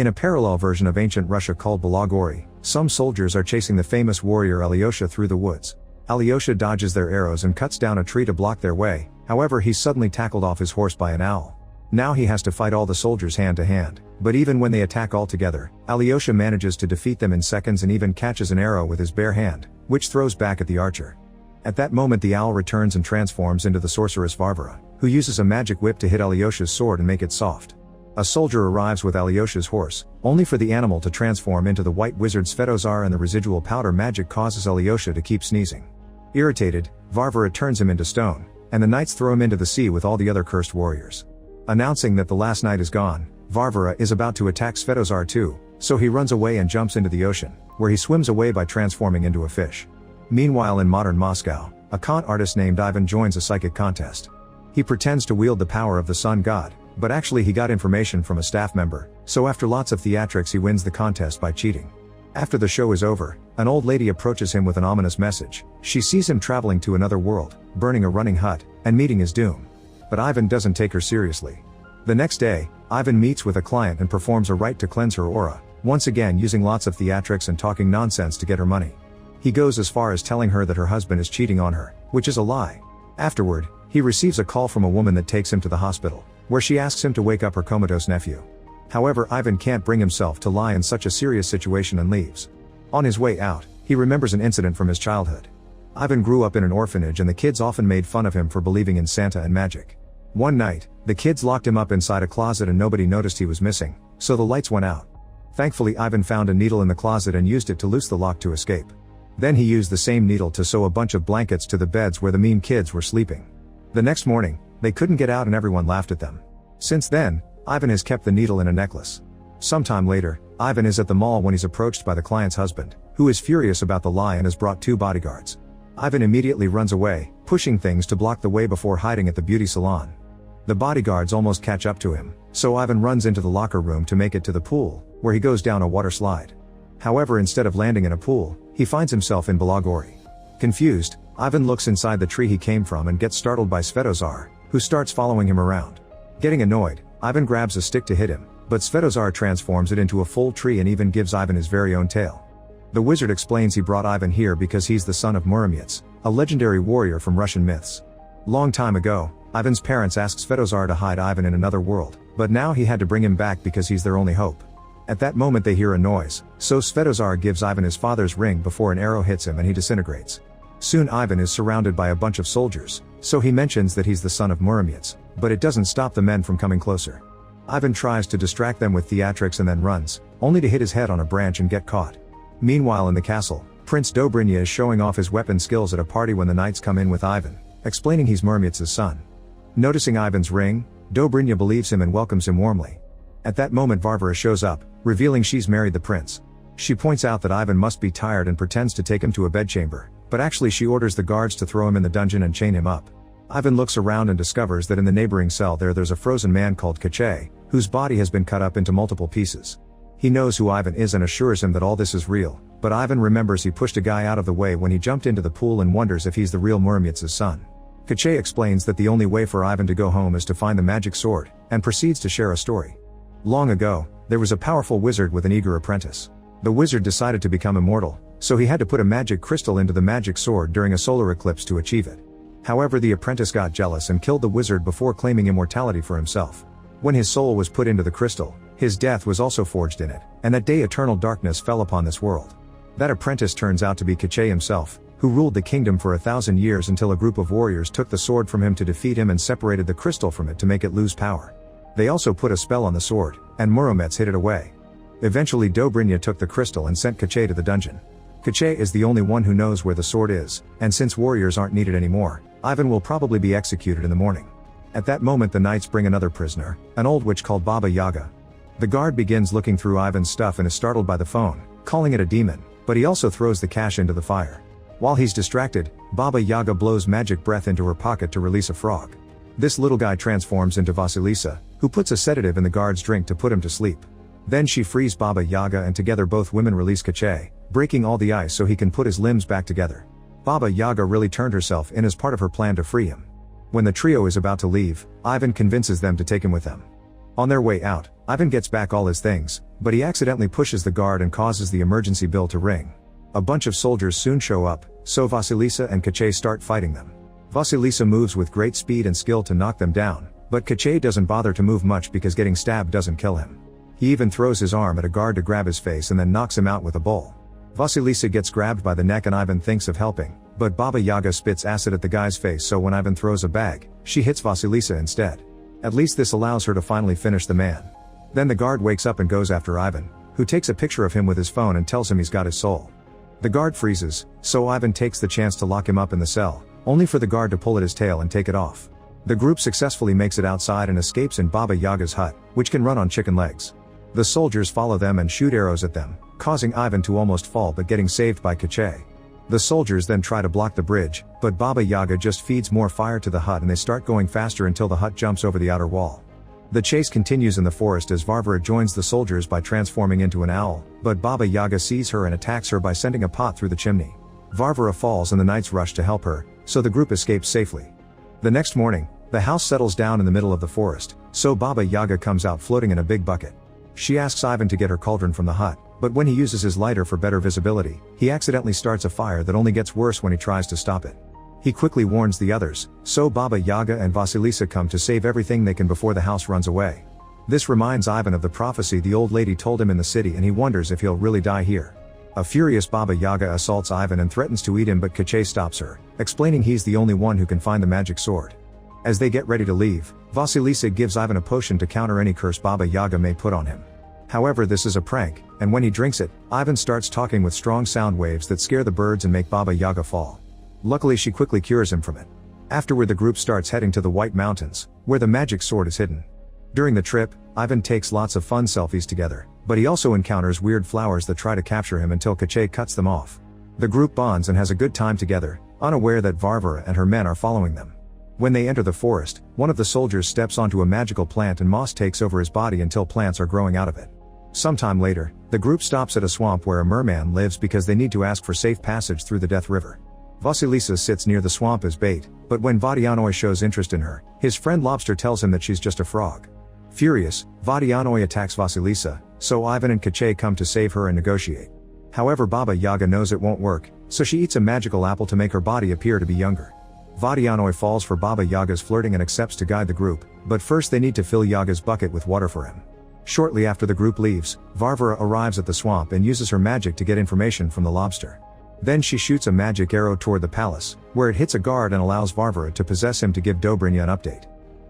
In a parallel version of ancient Russia called Balagori, some soldiers are chasing the famous warrior Alyosha through the woods. Alyosha dodges their arrows and cuts down a tree to block their way, however he's suddenly tackled off his horse by an owl. Now he has to fight all the soldiers hand to hand, but even when they attack all together, Alyosha manages to defeat them in seconds and even catches an arrow with his bare hand, which throws back at the archer. At that moment the owl returns and transforms into the sorceress Varvara, who uses a magic whip to hit Alyosha's sword and make it soft. A soldier arrives with Alyosha's horse, only for the animal to transform into the white wizard Svetozar, and the residual powder magic causes Alyosha to keep sneezing. Irritated, Varvara turns him into stone, and the knights throw him into the sea with all the other cursed warriors. Announcing that the last knight is gone, Varvara is about to attack Svetozar too, so he runs away and jumps into the ocean, where he swims away by transforming into a fish. Meanwhile in modern Moscow, a con artist named Ivan joins a psychic contest. He pretends to wield the power of the sun god, but actually he got information from a staff member, so after lots of theatrics he wins the contest by cheating. After the show is over, an old lady approaches him with an ominous message. She sees him traveling to another world, burning a running hut, and meeting his doom. But Ivan doesn't take her seriously. The next day, Ivan meets with a client and performs a rite to cleanse her aura, once again using lots of theatrics and talking nonsense to get her money. He goes as far as telling her that her husband is cheating on her, which is a lie. Afterward, he receives a call from a woman that takes him to the hospital, where she asks him to wake up her comatose nephew. However, Ivan can't bring himself to lie in such a serious situation and leaves. On his way out, he remembers an incident from his childhood. Ivan grew up in an orphanage and the kids often made fun of him for believing in Santa and magic. One night, the kids locked him up inside a closet and nobody noticed he was missing, so the lights went out. Thankfully Ivan found a needle in the closet and used it to loose the lock to escape. Then he used the same needle to sew a bunch of blankets to the beds where the mean kids were sleeping. The next morning, they couldn't get out and everyone laughed at them. Since then, Ivan has kept the needle in a necklace. Sometime later, Ivan is at the mall when he's approached by the client's husband, who is furious about the lie and has brought 2 bodyguards. Ivan immediately runs away, pushing things to block the way before hiding at the beauty salon. The bodyguards almost catch up to him, so Ivan runs into the locker room to make it to the pool, where he goes down a water slide. However, instead of landing in a pool, he finds himself in Balagori. Confused, Ivan looks inside the tree he came from and gets startled by Svetozar, who starts following him around. Getting annoyed, Ivan grabs a stick to hit him, but Svetozar transforms it into a full tree and even gives Ivan his very own tail. The wizard explains he brought Ivan here because he's the son of Muromets, a legendary warrior from Russian myths. Long time ago, Ivan's parents asked Svetozar to hide Ivan in another world, but now he had to bring him back because he's their only hope. At that moment they hear a noise, so Svetozar gives Ivan his father's ring before an arrow hits him and he disintegrates. Soon Ivan is surrounded by a bunch of soldiers, so he mentions that he's the son of Muromets, but it doesn't stop the men from coming closer. Ivan tries to distract them with theatrics and then runs, only to hit his head on a branch and get caught. Meanwhile in the castle, Prince Dobrynya is showing off his weapon skills at a party when the knights come in with Ivan, explaining he's Muromets' son. Noticing Ivan's ring, Dobrynya believes him and welcomes him warmly. At that moment Varvara shows up, revealing she's married the prince. She points out that Ivan must be tired and pretends to take him to a bedchamber, but actually she orders the guards to throw him in the dungeon and chain him up. Ivan looks around and discovers that in the neighboring cell there's a frozen man called Kachay, whose body has been cut up into multiple pieces. He knows who Ivan is and assures him that all this is real, but Ivan remembers he pushed a guy out of the way when he jumped into the pool and wonders if he's the real Muromets' son. Kachay explains that the only way for Ivan to go home is to find the magic sword, and proceeds to share a story. Long ago, there was a powerful wizard with an eager apprentice. The wizard decided to become immortal, so he had to put a magic crystal into the magic sword during a solar eclipse to achieve it. However, the apprentice got jealous and killed the wizard before claiming immortality for himself. When his soul was put into the crystal, his death was also forged in it, and that day eternal darkness fell upon this world. That apprentice turns out to be Kachay himself, who ruled the kingdom for 1,000 years until a group of warriors took the sword from him to defeat him and separated the crystal from it to make it lose power. They also put a spell on the sword, and Muromets hid it away. Eventually Dobrynya took the crystal and sent Kachay to the dungeon. Kachay is the only one who knows where the sword is, and since warriors aren't needed anymore, Ivan will probably be executed in the morning. At that moment the knights bring another prisoner, an old witch called Baba Yaga. The guard begins looking through Ivan's stuff and is startled by the phone, calling it a demon, but he also throws the cash into the fire. While he's distracted, Baba Yaga blows magic breath into her pocket to release a frog. This little guy transforms into Vasilisa, who puts a sedative in the guard's drink to put him to sleep. Then she frees Baba Yaga and together both women release Kachay, breaking all the ice so he can put his limbs back together. Baba Yaga really turned herself in as part of her plan to free him. When the trio is about to leave, Ivan convinces them to take him with them. On their way out, Ivan gets back all his things, but he accidentally pushes the guard and causes the emergency bell to ring. A bunch of soldiers soon show up, so Vasilisa and Kache start fighting them. Vasilisa moves with great speed and skill to knock them down, but Kache doesn't bother to move much because getting stabbed doesn't kill him. He even throws his arm at a guard to grab his face and then knocks him out with a bowl. Vasilisa gets grabbed by the neck and Ivan thinks of helping, but Baba Yaga spits acid at the guy's face, so when Ivan throws a bag, she hits Vasilisa instead. At least this allows her to finally finish the man. Then the guard wakes up and goes after Ivan, who takes a picture of him with his phone and tells him he's got his soul. The guard freezes, so Ivan takes the chance to lock him up in the cell, only for the guard to pull at his tail and take it off. The group successfully makes it outside and escapes in Baba Yaga's hut, which can run on chicken legs. The soldiers follow them and shoot arrows at them, causing Ivan to almost fall but getting saved by Kache. The soldiers then try to block the bridge, but Baba Yaga just feeds more fire to the hut and they start going faster until the hut jumps over the outer wall. The chase continues in the forest as Varvara joins the soldiers by transforming into an owl, but Baba Yaga sees her and attacks her by sending a pot through the chimney. Varvara falls and the knights rush to help her, so the group escapes safely. The next morning, the house settles down in the middle of the forest, so Baba Yaga comes out floating in a big bucket. She asks Ivan to get her cauldron from the hut, but when he uses his lighter for better visibility, he accidentally starts a fire that only gets worse when he tries to stop it. He quickly warns the others, so Baba Yaga and Vasilisa come to save everything they can before the house runs away. This reminds Ivan of the prophecy the old lady told him in the city and he wonders if he'll really die here. A furious Baba Yaga assaults Ivan and threatens to eat him, but Kache stops her, explaining he's the only one who can find the magic sword. As they get ready to leave, Vasilisa gives Ivan a potion to counter any curse Baba Yaga may put on him. However, this is a prank, and when he drinks it, Ivan starts talking with strong sound waves that scare the birds and make Baba Yaga fall. Luckily she quickly cures him from it. Afterward the group starts heading to the White Mountains, where the magic sword is hidden. During the trip, Ivan takes lots of fun selfies together, but he also encounters weird flowers that try to capture him until Kache cuts them off. The group bonds and has a good time together, unaware that Varvara and her men are following them. When they enter the forest, one of the soldiers steps onto a magical plant and moss takes over his body until plants are growing out of it. Sometime later, the group stops at a swamp where a merman lives because they need to ask for safe passage through the Death River. Vasilisa sits near the swamp as bait, but when Vadianoi shows interest in her, his friend Lobster tells him that she's just a frog. Furious, Vadianoi attacks Vasilisa, so Ivan and Kache come to save her and negotiate. However, Baba Yaga knows it won't work, so she eats a magical apple to make her body appear to be younger. Vadianoi falls for Baba Yaga's flirting and accepts to guide the group, but first they need to fill Yaga's bucket with water for him. Shortly after the group leaves, Varvara arrives at the swamp and uses her magic to get information from the lobster. Then she shoots a magic arrow toward the palace, where it hits a guard and allows Varvara to possess him to give Dobrynya an update.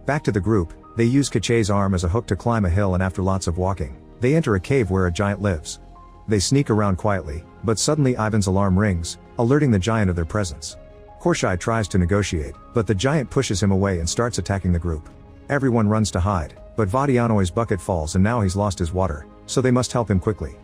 Back to the group, they use Kache's arm as a hook to climb a hill, and after lots of walking, they enter a cave where a giant lives. They sneak around quietly, but suddenly Ivan's alarm rings, alerting the giant of their presence. Korshai tries to negotiate, but the giant pushes him away and starts attacking the group. Everyone runs to hide, but Vadianoi's bucket falls and now he's lost his water, so they must help him quickly.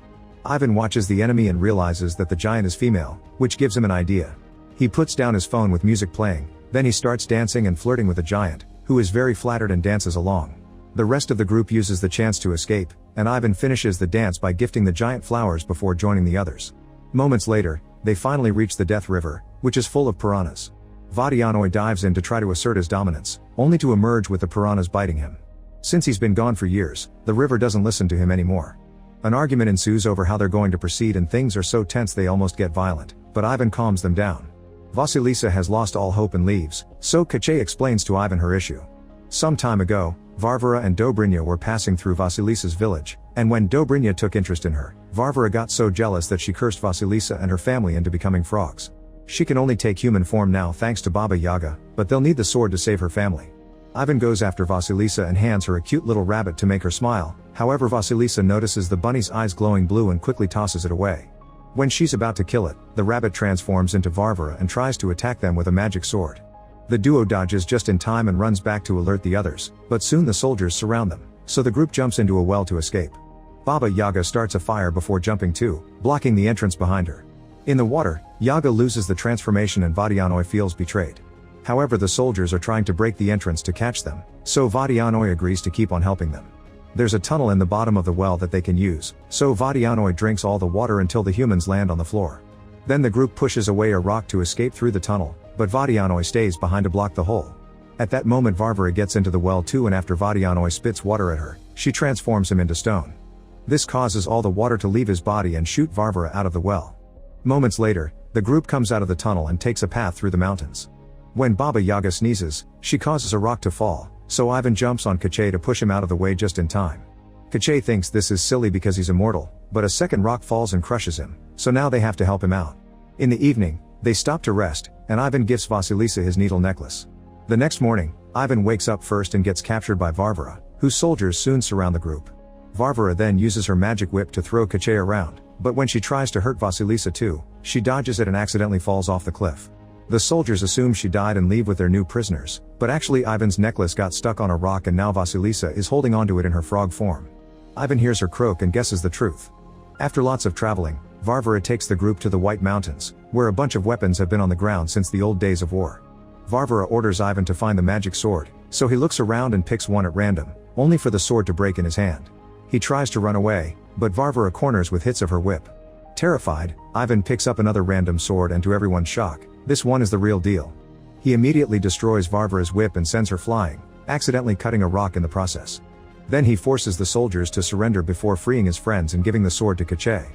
Ivan watches the enemy and realizes that the giant is female, which gives him an idea. He puts down his phone with music playing, then he starts dancing and flirting with the giant, who is very flattered and dances along. The rest of the group uses the chance to escape, and Ivan finishes the dance by gifting the giant flowers before joining the others. Moments later, they finally reach the Death River, which is full of piranhas. Vadianoi dives in to try to assert his dominance, only to emerge with the piranhas biting him. Since he's been gone for years, the river doesn't listen to him anymore. An argument ensues over how they're going to proceed and things are so tense they almost get violent, but Ivan calms them down. Vasilisa has lost all hope and leaves, so Kache explains to Ivan her issue. Some time ago, Varvara and Dobrynya were passing through Vasilisa's village, and when Dobrynya took interest in her, Varvara got so jealous that she cursed Vasilisa and her family into becoming frogs. She can only take human form now thanks to Baba Yaga, but they'll need the sword to save her family. Ivan goes after Vasilisa and hands her a cute little rabbit to make her smile, however Vasilisa notices the bunny's eyes glowing blue and quickly tosses it away. When she's about to kill it, the rabbit transforms into Varvara and tries to attack them with a magic sword. The duo dodges just in time and runs back to alert the others, but soon the soldiers surround them, so the group jumps into a well to escape. Baba Yaga starts a fire before jumping too, blocking the entrance behind her. In the water, Yaga loses the transformation and Vadianoi feels betrayed. However, the soldiers are trying to break the entrance to catch them, so Vadianoi agrees to keep on helping them. There's a tunnel in the bottom of the well that they can use, so Vadianoi drinks all the water until the humans land on the floor. Then the group pushes away a rock to escape through the tunnel, but Vadianoi stays behind to block the hole. At that moment Varvara gets into the well too, and after Vadianoi spits water at her, she transforms him into stone. This causes all the water to leave his body and shoot Varvara out of the well. Moments later, the group comes out of the tunnel and takes a path through the mountains. When Baba Yaga sneezes, she causes a rock to fall, so Ivan jumps on Kache to push him out of the way just in time. Kache thinks this is silly because he's immortal, but a second rock falls and crushes him, so now they have to help him out. In the evening, they stop to rest, and Ivan gives Vasilisa his needle necklace. The next morning, Ivan wakes up first and gets captured by Varvara, whose soldiers soon surround the group. Varvara then uses her magic whip to throw Kache around, but when she tries to hurt Vasilisa too, she dodges it and accidentally falls off the cliff. The soldiers assume she died and leave with their new prisoners, but actually Ivan's necklace got stuck on a rock and now Vasilisa is holding onto it in her frog form. Ivan hears her croak and guesses the truth. After lots of traveling, Varvara takes the group to the White Mountains, where a bunch of weapons have been on the ground since the old days of war. Varvara orders Ivan to find the magic sword, so he looks around and picks one at random, only for the sword to break in his hand. He tries to run away, but Varvara corners with hits of her whip. Terrified, Ivan picks up another random sword and to everyone's shock, this one is the real deal. He immediately destroys Varvara's whip and sends her flying, accidentally cutting a rock in the process. Then he forces the soldiers to surrender before freeing his friends and giving the sword to Kache.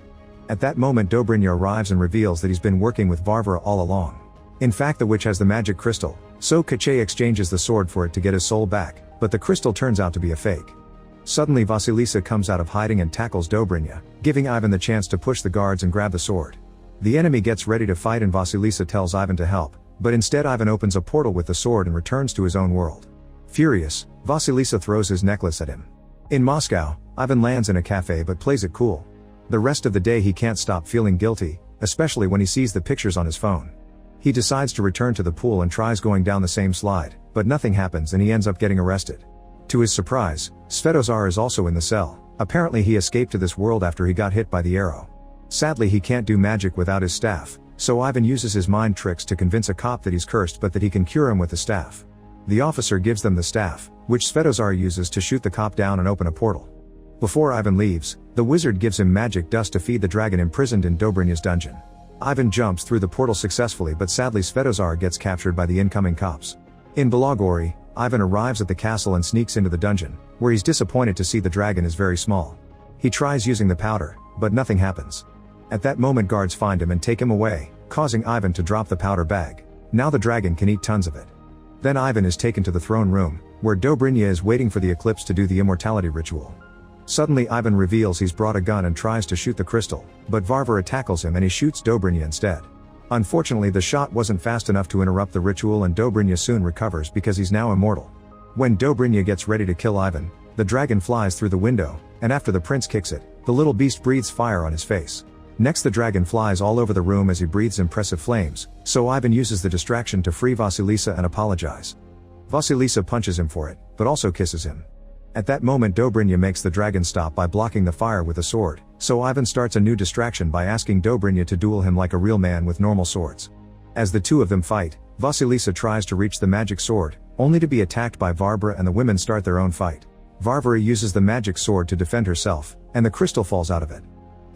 At that moment Dobrynya arrives and reveals that he's been working with Varvara all along. In fact the witch has the magic crystal, so Kache exchanges the sword for it to get his soul back, but the crystal turns out to be a fake. Suddenly Vasilisa comes out of hiding and tackles Dobrynya, giving Ivan the chance to push the guards and grab the sword. The enemy gets ready to fight and Vasilisa tells Ivan to help, but instead Ivan opens a portal with the sword and returns to his own world. Furious, Vasilisa throws his necklace at him. In Moscow, Ivan lands in a cafe but plays it cool. The rest of the day he can't stop feeling guilty, especially when he sees the pictures on his phone. He decides to return to the pool and tries going down the same slide, but nothing happens and he ends up getting arrested. To his surprise, Svetozar is also in the cell. Apparently he escaped to this world after he got hit by the arrow. Sadly he can't do magic without his staff, so Ivan uses his mind tricks to convince a cop that he's cursed but that he can cure him with the staff. The officer gives them the staff, which Svetozar uses to shoot the cop down and open a portal. Before Ivan leaves, the wizard gives him magic dust to feed the dragon imprisoned in Dobrynya's dungeon. Ivan jumps through the portal successfully but sadly Svetozar gets captured by the incoming cops. In Belagori, Ivan arrives at the castle and sneaks into the dungeon, where he's disappointed to see the dragon is very small. He tries using the powder, but nothing happens. At that moment guards find him and take him away, causing Ivan to drop the powder bag. Now the dragon can eat tons of it. Then Ivan is taken to the throne room, where Dobrynya is waiting for the eclipse to do the immortality ritual. Suddenly Ivan reveals he's brought a gun and tries to shoot the crystal, but Varvara tackles him and he shoots Dobrynya instead. Unfortunately the shot wasn't fast enough to interrupt the ritual and Dobrynya soon recovers because he's now immortal. When Dobrynya gets ready to kill Ivan, the dragon flies through the window, and after the prince kicks it, the little beast breathes fire on his face. Next the dragon flies all over the room as he breathes impressive flames, so Ivan uses the distraction to free Vasilisa and apologize. Vasilisa punches him for it, but also kisses him. At that moment Dobrynya makes the dragon stop by blocking the fire with a sword, so Ivan starts a new distraction by asking Dobrynya to duel him like a real man with normal swords. As the two of them fight, Vasilisa tries to reach the magic sword, only to be attacked by Varvara and the women start their own fight. Varvara uses the magic sword to defend herself, and the crystal falls out of it.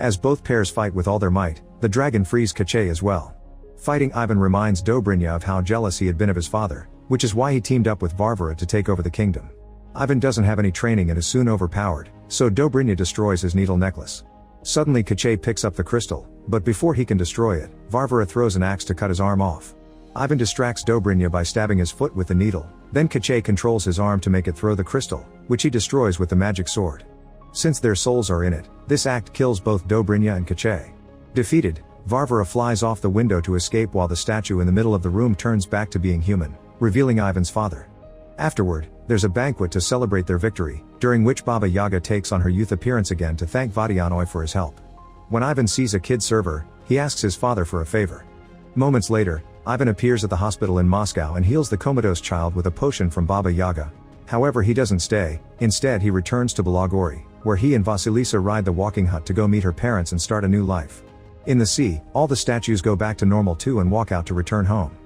As both pairs fight with all their might, the dragon frees Kache as well. Fighting Ivan reminds Dobrynya of how jealous he had been of his father, which is why he teamed up with Varvara to take over the kingdom. Ivan doesn't have any training and is soon overpowered, so Dobrynya destroys his needle necklace. Suddenly Kache picks up the crystal, but before he can destroy it, Varvara throws an axe to cut his arm off. Ivan distracts Dobrynya by stabbing his foot with the needle, then Kache controls his arm to make it throw the crystal, which he destroys with the magic sword. Since their souls are in it, this act kills both Dobrynya and Kache. Defeated, Varvara flies off the window to escape while the statue in the middle of the room turns back to being human, revealing Ivan's father. Afterward, there's a banquet to celebrate their victory, during which Baba Yaga takes on her youth appearance again to thank Vadianoi for his help. When Ivan sees a kid server, he asks his father for a favor. Moments later, Ivan appears at the hospital in Moscow and heals the comatose child with a potion from Baba Yaga. However he doesn't stay, instead he returns to Belagori, where he and Vasilisa ride the walking hut to go meet her parents and start a new life. In the sea, all the statues go back to normal too and walk out to return home.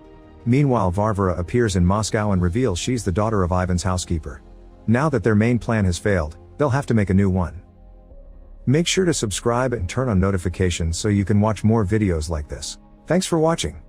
Meanwhile Varvara appears in Moscow and reveals she's the daughter of Ivan's housekeeper. Now that their main plan has failed, they'll have to make a new one. Make sure to subscribe and turn on notifications so you can watch more videos like this. Thanks for watching.